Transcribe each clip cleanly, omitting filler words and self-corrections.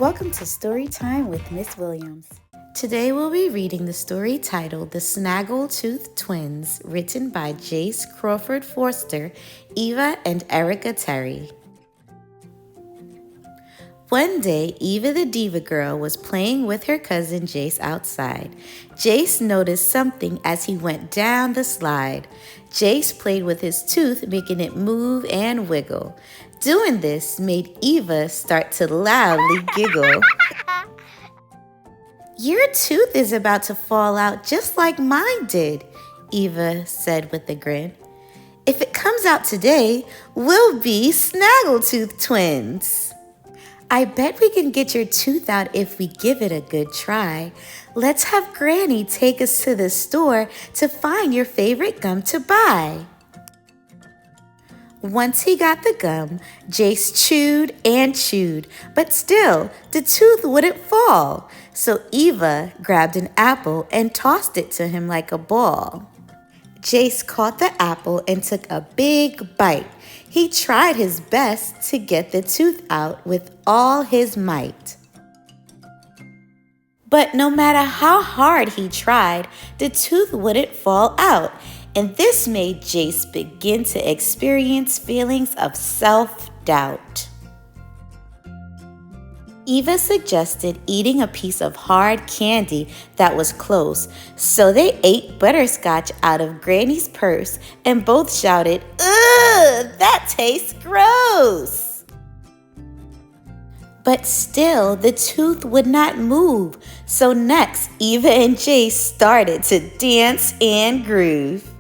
Welcome to Storytime with Miss Williams. Today we'll be reading the story titled The Snaggletooth Twins, written by Jace Crawford Forster, Eva, and Erica Terry. One day, Eva the Diva girl was playing with her cousin Jace outside. Jace noticed something as he went down the slide. Jace played with his tooth, making it move and wiggle. Doing this made Eva start to loudly giggle. "Your tooth is about to fall out just like mine did," Eva said with a grin. "If it comes out today, we'll be Snaggletooth Twins." "I bet we can get your tooth out if we give it a good try. Let's have Granny take us to the store to find your favorite gum to buy." Once he got the gum, Jace chewed and chewed, but still, the tooth wouldn't fall. So Eva grabbed an apple and tossed it to him like a ball. Jace caught the apple and took a big bite. He tried his best to get the tooth out with all his might. But no matter how hard he tried, the tooth wouldn't fall out, and this made Jace begin to experience feelings of self-doubt. Eva suggested eating a piece of hard candy that was close, so they ate butterscotch out of Granny's purse and both shouted, "Ugh, that tastes gross!" But still, the tooth would not move, so next, Eva and Jace started to dance and groove.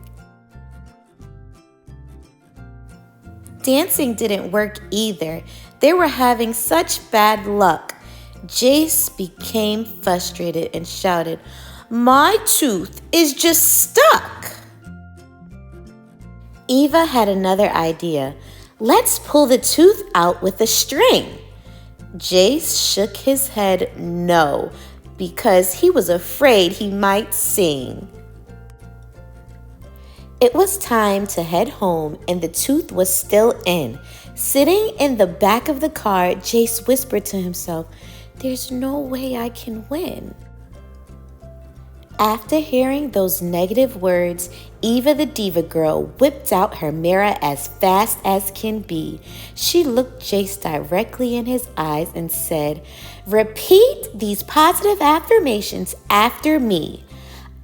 Dancing didn't work either. They were having such bad luck. Jace became frustrated and shouted, "My tooth is just stuck!" Eva had another idea. "Let's pull the tooth out with a string." Jace shook his head no, because he was afraid he might sing. It was time to head home and the tooth was still in. Sitting in the back of the car, Jace whispered to himself, "There's no way I can win." After hearing those negative words, Eva the Diva girl whipped out her mirror as fast as can be. She looked Jace directly in his eyes and said, "Repeat these positive affirmations after me.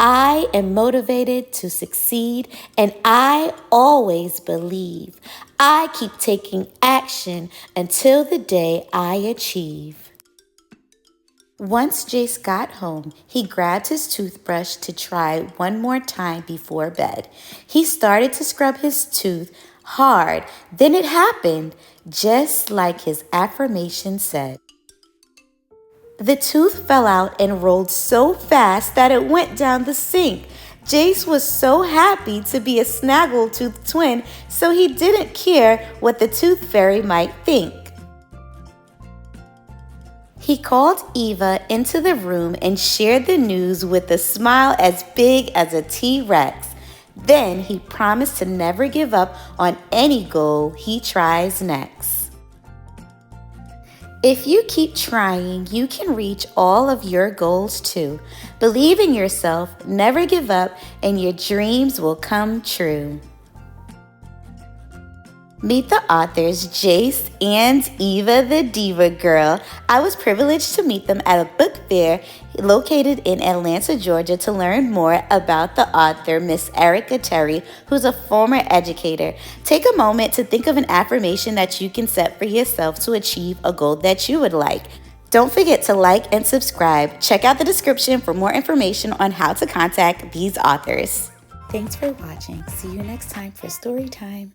I am motivated to succeed, and I always believe. I keep taking action until the day I achieve." Once Jace got home, he grabbed his toothbrush to try one more time before bed. He started to scrub his tooth hard. Then it happened, just like his affirmation said. The tooth fell out and rolled so fast that it went down the sink. Jace was so happy to be a Snaggletooth twin, so he didn't care what the tooth fairy might think. He called Eva into the room and shared the news with a smile as big as a T-Rex. Then he promised to never give up on any goal he tries next. If you keep trying, you can reach all of your goals too. Believe in yourself, never give up, and your dreams will come true. Meet the authors, Jace and Eva the Diva girl. I was privileged to meet them at a book fair located in Atlanta, Georgia, to learn more about the author, Miss Erica Terry, who's a former educator. Take a moment to think of an affirmation that you can set for yourself to achieve a goal that you would like. Don't forget to like and subscribe. Check out the description for more information on how to contact these authors. Thanks for watching. See you next time for Storytime.